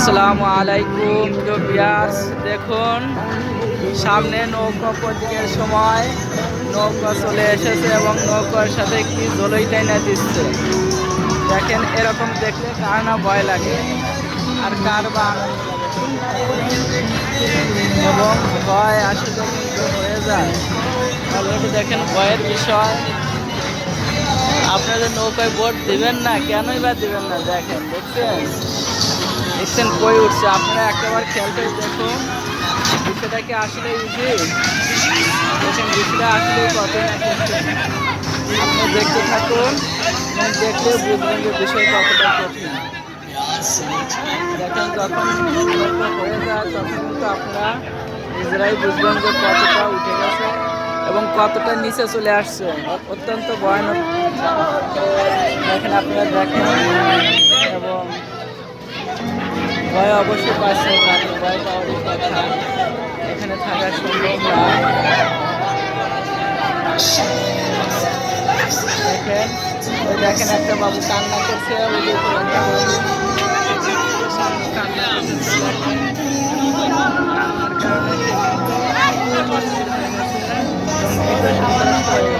আসসালামু আলাইকুম ভিউয়ার্স, দেখুন সামনে নৌকা প্রতীকের সময় নৌকা চলে এসেছে এবং নৌকার সাথে কি জলই টাইনা দিচ্ছে। দেখেন, এরকম দেখলে কার না ভয় লাগে আর কার বা আনন্দ লাগে, এবং ভয় আসলে কিন্তু হয়ে যায়। অলরেডি দেখেন ভয়ের বিষয়। আপনাদের নৌকায় বোট দিবেন না, কেনই বা দিবেন না? দেখেন, দেখছেন কই উঠছে। আপনারা একেবারে খেয়াল করে দেখুন, বিষয়টা কি আসলে ইজি? দেখেন, বিষয়টা আসলে কত না কঠিন। আপনি দেখতে থাকুন এবং দেখলে বুঝবেন যে বিষয় কতটা কঠিন। দেখেন, যখন হয়ে যায় তখন কিন্তু আপনারা নিজেরাই বুঝবেন যে কতটা উঠে গেছে এবং কতটা নিচে চলে আসছে। অত্যন্ত ভয়ানক। দেখেন, আপনারা দেখেন এবং ভয় অবশ্যই পাচ্ছেন, কারণ ভয় পাওয়ারই কথা, এখানে থাকা সম্ভব না। দেখেন, ওই দেখেন একটা বাবু কান্না করছে, ওই যে উপরে একটা বাবু কান্না করছে। কান্নার কারণে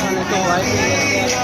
অনেকে ভয় পেয়ে গেছে।